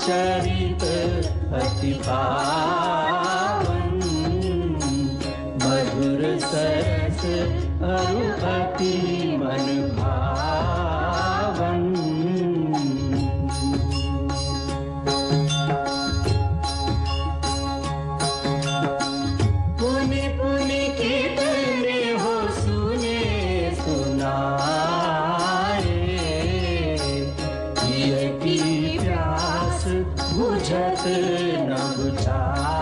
चरित अति पावन, मधुर सरस अरु अति मन भावन। पुनि पुनि कितने हो सुने सुनाए, ये की प्यास बुझत न बुझाए।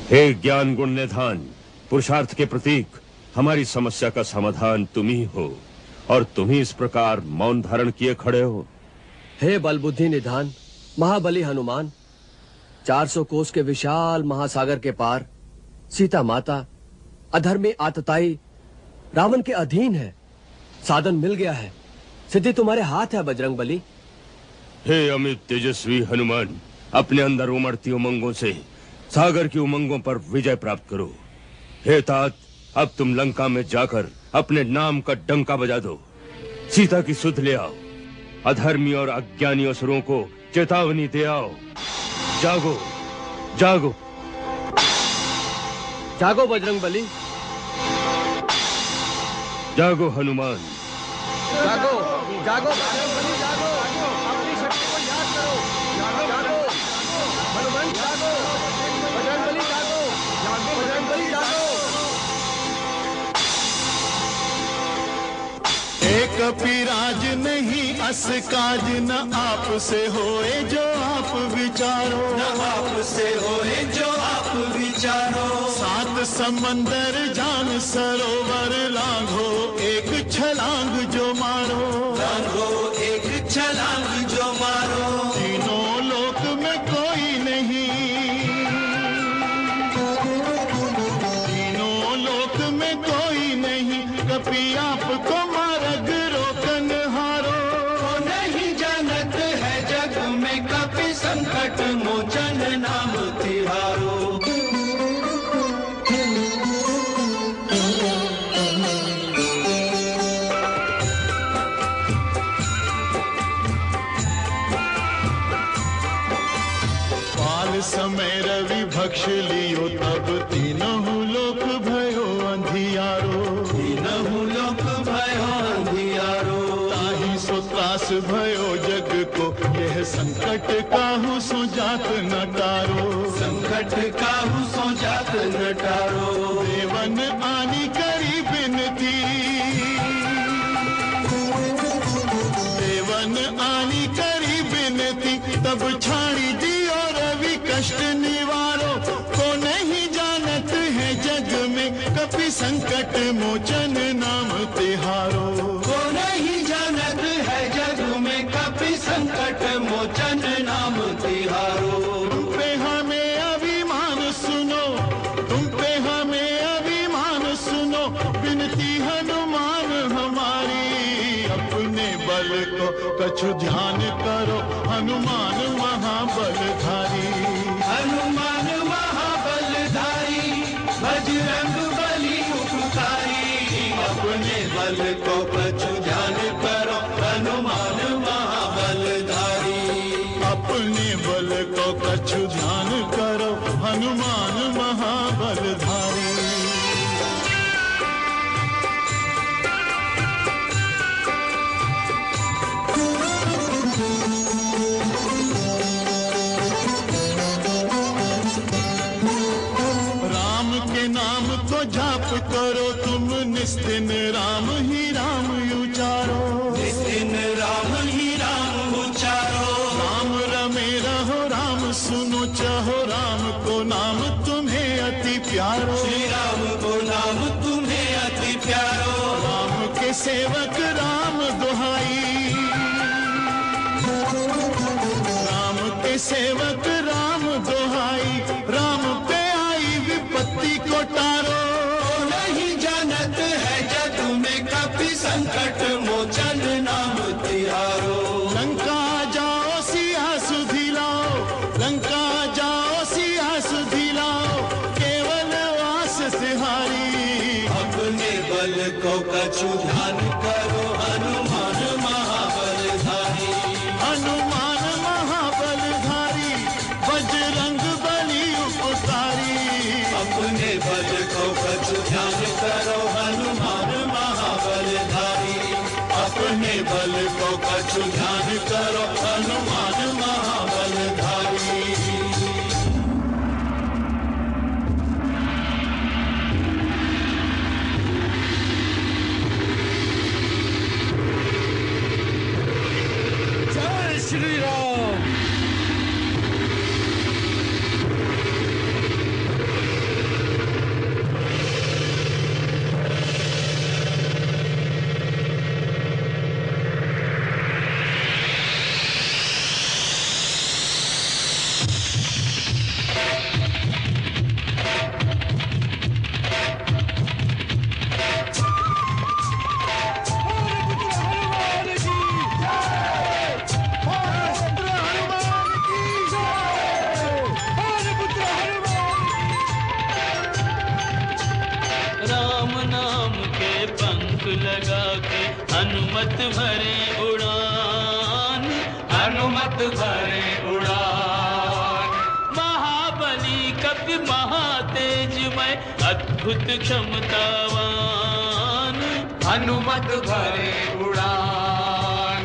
हे ज्ञान गुण निधान, पुरुषार्थ के प्रतीक, हमारी समस्या का समाधान तुम ही हो और तुम ही इस प्रकार मौन धारण किए खड़े हो। हे बल बुद्धि निधान, महाबली हनुमान, 400 कोस के विशाल महासागर के पार सीता माता अधर्मी आतताई रावण के अधीन है। साधन मिल गया है, सिद्धि तुम्हारे हाथ है बजरंग बली। हे अमित तेजस्वी हनुमान, अपने अंदर उमड़ती उमंगों से सागर की उमंगों पर विजय प्राप्त करो। हे तात, अब तुम लंका में जाकर अपने नाम का डंका बजा दो। सीता की सुध ले आओ, अधर्मी और अज्ञानी असुरों को चेतावनी दे आओ। जागो जागो जागो बजरंग बली, जागो हनुमान, जागो जागो बजरंग बली, जागो, अपनी शक्ति को याद करो। जागो जागो हनुमान, जागो बजरंग बली, जागो बजरंग बली, जागो। एक पिराज नहीं अस काज, न आप से होए जो आप विचारो, न आप से होए जो आप विचारो। 7 समंदर जान सरोवर लांघो, एक छलांग जो मारो, लांघो एक छलांग जो मारो। तीनों लोक में कोई नहीं, तीनों लोक में कोई नहीं, कभी आपको मार्ग रोकन हारो। वो नहीं जानत है जग में कपि संकट मोचन नाम तिहारो। पाल समय रवि भक्ष लियो, तब तीनों लोक भयो अंधियारो, तीनों लोक भयो अंधियारो। ताहि सो त्रास भयो जग को, यह संकट काहू सो जात न टारो, संकट काहू सो जात न टारो। देवन आनी करी बिनती, देवन आनी करी बिनती, तब छाड़ी दियो रवि कष्ट निवारो। को नहीं जानत है जग में कपि संकट मोचन नाम तिहारो। को नहीं जानत है जग में कपि संकट मोचन नाम तिहारो। तुम पे हमें अभिमान सुनो, तुम पे हमें अभिमान सुनो, बिनती हनुमान हमारी। अपने बल को कछु ध्यान करो, हनुमान महाबलधारी। हनुमान महाबलधारी, बजरंग बली उपकारी। अपने बल को कछु ध्यान करो, हनुमान महाबलधारी। अपने बल को कछु ध्यान करो, हनुमान महाबलधारी। राम के नाम को जाप करो तुम, निस्दिन राम ही राम उचारो, निस्दिन राम ही राम उचारो। राम रमे रहो, राम सुनो चाहो, राम को नाम तुम्हें अति प्यारो, श्री राम को नाम तुम्हें अति प्यारो। राम के सेवक राम दुहाई, राम के सेवक राम दुहाई, राम पे आई विपत्ति को टारो। नहीं जानत है जग में कपि संकट मोचन अपने बल को कछु ध्यान करो हनुमान महाबलधारी। जय श्री राम। हनुमत भरे उड़ान, हनुमत भरे उड़ान। महाबली कपि महातेजमय अद्भुत क्षमतावान, हनुमत भरे उड़ान।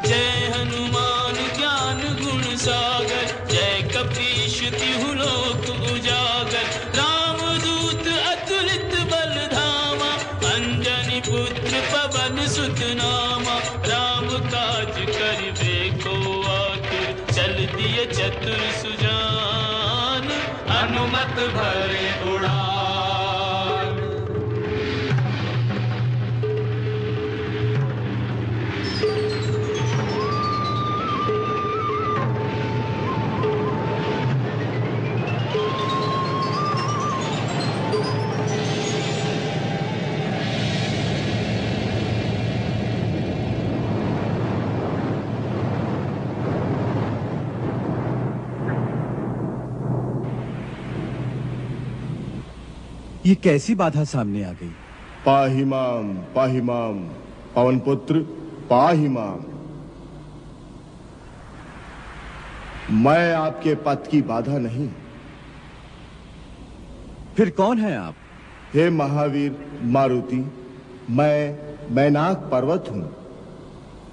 जय हनुमान ज्ञान गुण सागर, जय कपीश तिहु लोक उजागर। रामदूत अतुलित बल धामा, अंजनी पुत्र पवन सुत नामा। राम काज करिबे को आतुर, चल दिए चतुर सुजान, हनुमत भरे उड़ान। ये कैसी बाधा सामने आ गई? पाहिमाम पाहिमाम, पवन पुत्र पाहिमाम। मैं आपके पथ की बाधा नहीं। फिर कौन है आप? हे महावीर मारुति, मैं मैनाक पर्वत हूं।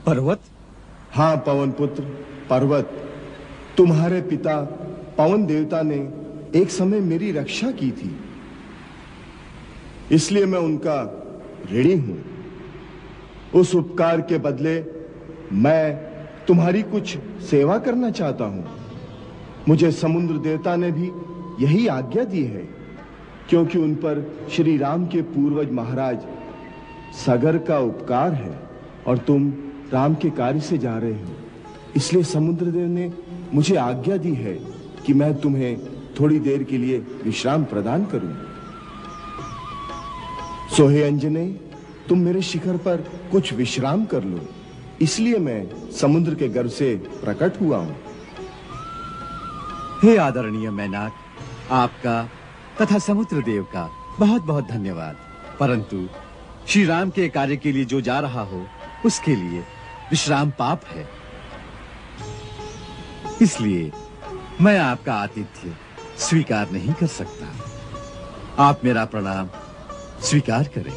पर्वत? हाँ पवन पुत्र पर्वत। तुम्हारे पिता पवन देवता ने एक समय मेरी रक्षा की थी, इसलिए मैं उनका ऋणी हूं। उस उपकार के बदले मैं तुम्हारी कुछ सेवा करना चाहता हूं। मुझे समुद्र देवता ने भी यही आज्ञा दी है, क्योंकि उन पर श्री राम के पूर्वज महाराज सागर का उपकार है और तुम राम के कार्य से जा रहे हो। इसलिए समुद्र देव ने मुझे आज्ञा दी है कि मैं तुम्हें थोड़ी देर के लिए विश्राम प्रदान करूं। सोहे अंजने, तुम मेरे शिखर पर कुछ विश्राम कर लो, इसलिए मैं समुद्र के गर्भ से प्रकट हुआ हूं। हे आदरणीय मैनाक, आपका तथा समुद्र देव का बहुत बहुत धन्यवाद। परंतु श्री राम के कार्य के लिए जो जा रहा हो, उसके लिए विश्राम पाप है। इसलिए मैं आपका आतिथ्य स्वीकार नहीं कर सकता। आप मेरा प्रणाम स्वीकार करें।